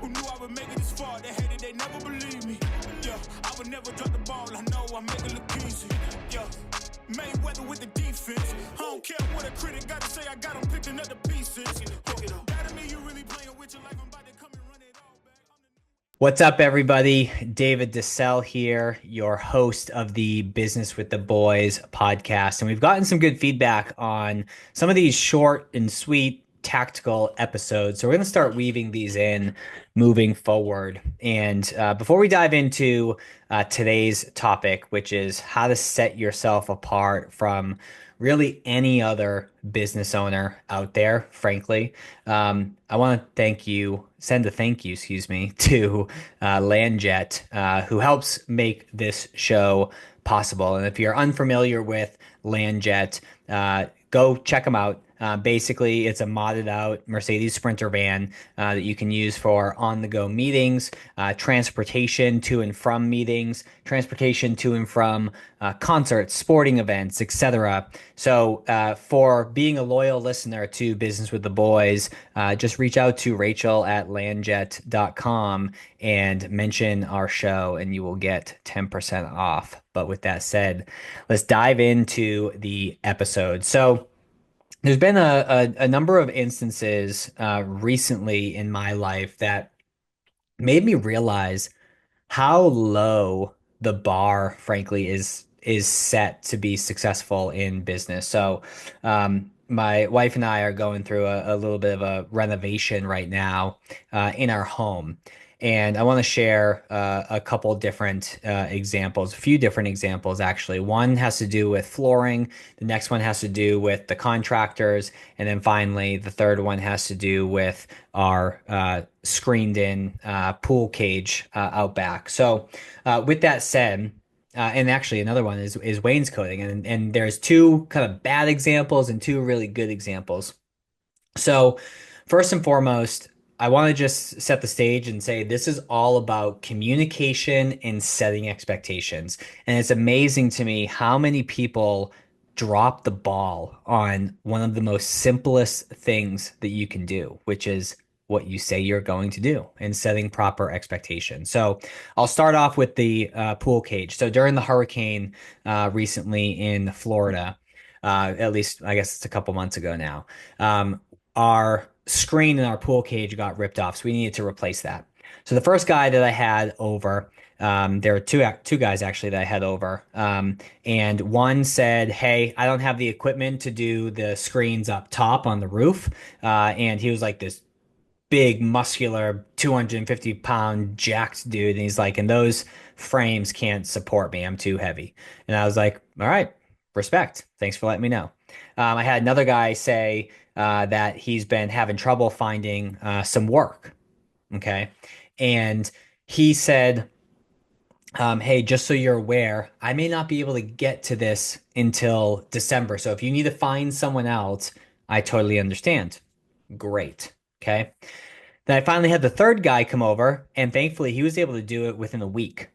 Who knew I would make it this far? They hated, they never believed me. Yeah, I would never drop the ball. I know I make it look easy. Yeah, Mayweather with the defense. I don't care what a critic got to say. I got them picking up the pieces. That mean you really playing with your life. I'm about to come and run it all back. What's up, everybody? David DeCelle here, your host of the Business with the Boys podcast. And we've gotten some good feedback on some of these short and sweet tactical episodes. So we're going to start weaving these in moving forward. And before we dive into today's topic, which is how to set yourself apart from really any other business owner out there, frankly, I want to send a thank you, to LandJet, who helps make this show possible. And if you're unfamiliar with LandJet, go check them out. Basically, it's a modded out Mercedes Sprinter van that you can use for on-the-go meetings, transportation to and from meetings, transportation to and from concerts, sporting events, etc. So for being a loyal listener to Business with the Boys, just reach out to Rachel at landjet.com and mention our show and you will get 10% off. But with that said, let's dive into the episode. So there's been a number of instances recently in my life that made me realize how low the bar, frankly, is set to be successful in business. So, my wife and I are going through a little bit of a renovation right now in our home. And I want to share a couple different examples, a few different examples, actually. One has to do with flooring. The next one has to do with the contractors. And then finally, the third one has to do with our screened in pool cage out back. So with that said, and actually another one is wainscoting. And there's two kind of bad examples and two really good examples. So first and foremost, I want to just set the stage and say this is all about communication and setting expectations. And it's amazing to me how many people drop the ball on one of the most simplest things that you can do, which is what you say you're going to do and setting proper expectations. So I'll start off with the pool cage. So during the hurricane recently in Florida, at least I guess it's a couple months ago now, our screen in our pool cage got ripped off, so we needed to replace that. So the first guy that I had over, there were two guys actually that I had over, and one said, "Hey, I don't have the equipment to do the screens up top on the roof," and he was like this big, muscular, 250-pound jacked dude, and he's like, "And those frames can't support me. I'm too heavy." And I was like, "All right, respect. Thanks for letting me know." I had another guy say that he's been having trouble finding some work. Okay. And he said, hey, just so you're aware, I may not be able to get to this until December. So if you need to find someone else, I totally understand. Great. Okay. Then I finally had the third guy come over, and thankfully he was able to do it within a week.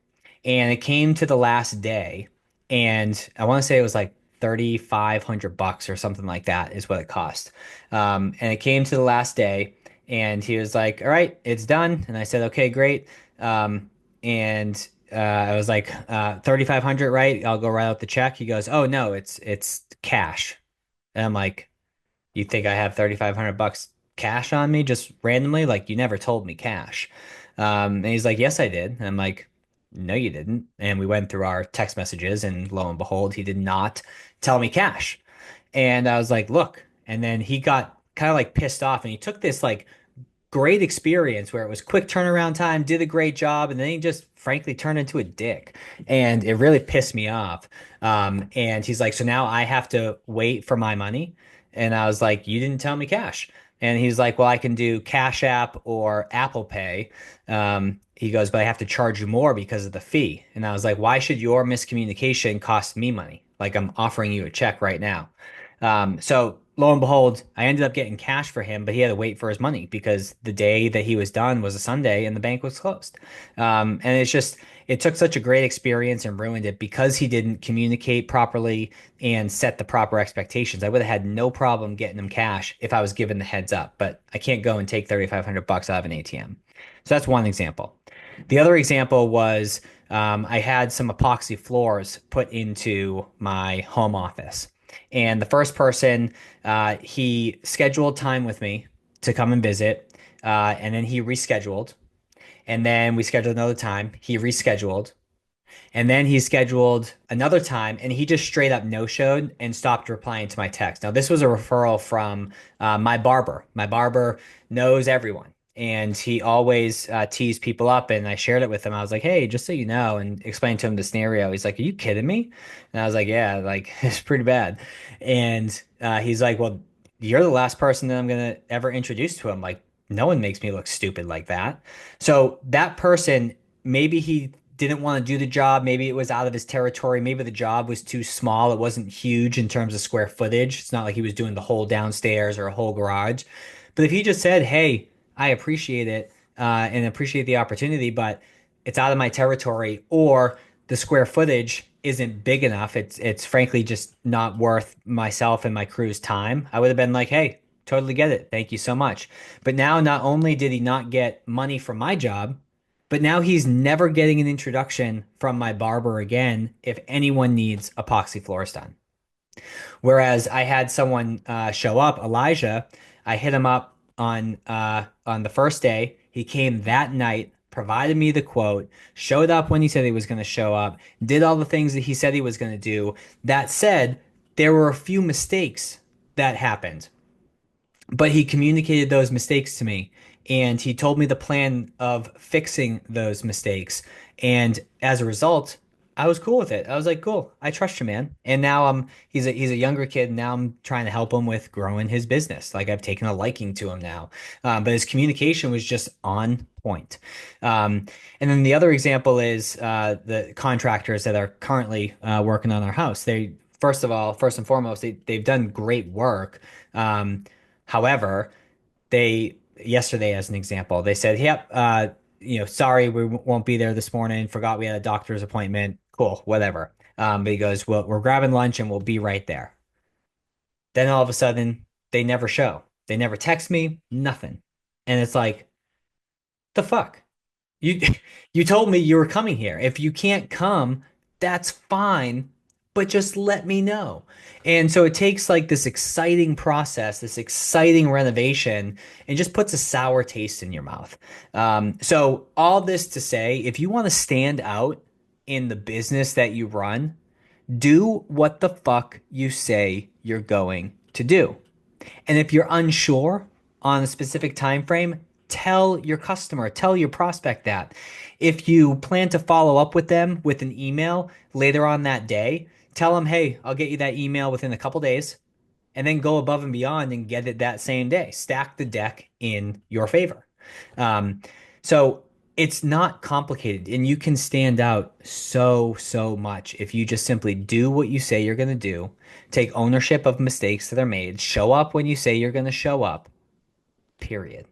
And it came to the last day, and I want to say it was like $3,500 or something like that is what it cost. And it came to the last day, and he was like, "All right, it's done." And I said, "Okay, great." And I was like, 3,500, right? I'll go write out the check. He goes, "Oh no, it's cash." And I'm like, "You think I have 3,500 bucks cash on me just randomly? Like you never told me cash." And he's like, "Yes, I did." And I'm like, "No, you didn't." And we went through our text messages, and lo and behold, he did not tell me cash. And I was like, "Look." And then he got kind of like pissed off, and he took this like great experience where it was quick turnaround time, did a great job, and then he just frankly turned into a dick. And it really pissed me off. And he's like, "So now I have to wait for my money?" And I was like, "You didn't tell me cash." And he's like, "Well, I can do Cash App or Apple Pay." He goes, "But I have to charge you more because of the fee." And I was like, "Why should your miscommunication cost me money? Like I'm offering you a check right now." So lo and behold, I ended up getting cash for him, but he had to wait for his money because the day that he was done was a Sunday and the bank was closed. And it's just, it took such a great experience and ruined it because he didn't communicate properly and set the proper expectations. I would have had no problem getting him cash if I was given the heads up, but I can't go and take 3,500 bucks out of an ATM. So that's one example. The other example was I had some epoxy floors put into my home office. And the first person, he scheduled time with me to come and visit, and then he rescheduled. And then we scheduled another time. He rescheduled. And then he scheduled another time and he just straight up no-showed and stopped replying to my text. Now, this was a referral from my barber. My barber knows everyone and he always teased people up. And I shared it with him. I was like, hey, just so you know, and explained to him the scenario. He's like, are you kidding me? And I was like, yeah, like it's pretty bad. And he's like, well, you're the last person that I'm going to ever introduce to him. Like, no one makes me look stupid like that. So that person, maybe he didn't want to do the job. Maybe it was out of his territory. Maybe the job was too small. It wasn't huge in terms of square footage. It's not like he was doing the whole downstairs or a whole garage. But if he just said, hey, I appreciate it and appreciate the opportunity, but it's out of my territory, or the square footage isn't big enough. It's frankly just not worth myself and my crew's time. I would have been like, hey, totally get it. Thank you so much. But now not only did he not get money from my job, but now he's never getting an introduction from my barber again if anyone needs epoxy floors done. Whereas I had someone show up, Elijah. I hit him up on the first day. He came that night, provided me the quote, showed up when he said he was going to show up, did all the things that he said he was going to do. That said, there were a few mistakes that happened, but he communicated those mistakes to me and he told me the plan of fixing those mistakes. And as a result, I was cool with it. I was like, cool, I trust you, man. And now he's a younger kid. And now I'm trying to help him with growing his business. Like I've taken a liking to him now. But his communication was just on point. And then the other example is the contractors that are currently working on our house. First and foremost, they've done great work. However, yesterday, as an example, they said, yep, sorry, we won't be there this morning. Forgot we had a doctor's appointment. Cool, whatever. But he goes, well, we're grabbing lunch and we'll be right there. Then all of a sudden, they never show. They never text me, nothing. And it's like, the fuck? You you told me you were coming here. If you can't come, that's fine, but just let me know. And so it takes like this exciting process, this exciting renovation, and just puts a sour taste in your mouth. So all this to say, if you want to stand out in the business that you run, do what the fuck you say you're going to do. And if you're unsure on a specific time frame, tell your customer, tell your prospect that. If you plan to follow up with them with an email later on that day, tell them, hey, I'll get you that email within a couple days, and then go above and beyond and get it that same day. Stack the deck in your favor. So it's not complicated, and you can stand out so much if you just simply do what you say you're going to do, take ownership of mistakes that are made, show up when you say you're going to show up, period.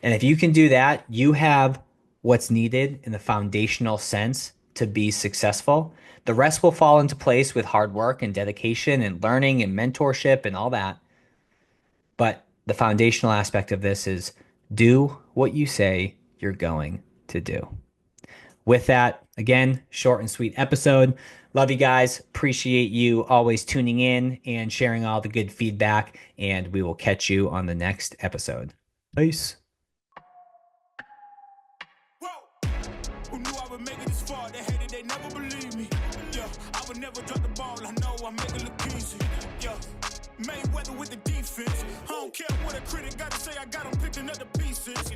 And if you can do that, you have what's needed in the foundational sense to be successful. The rest will fall into place with hard work and dedication and learning and mentorship and all that. But the foundational aspect of this is do what you say you're going to do. With that, again, short and sweet episode. Love you guys. Appreciate you always tuning in and sharing all the good feedback. And we will catch you on the next episode. Peace. Who knew I would make it this far? They hated, they never believed me. Yeah, I would never drop the ball. I know I make it look easy. Yeah, Mayweather with the defense. I don't care what a critic got to say. I got them picking up the pieces.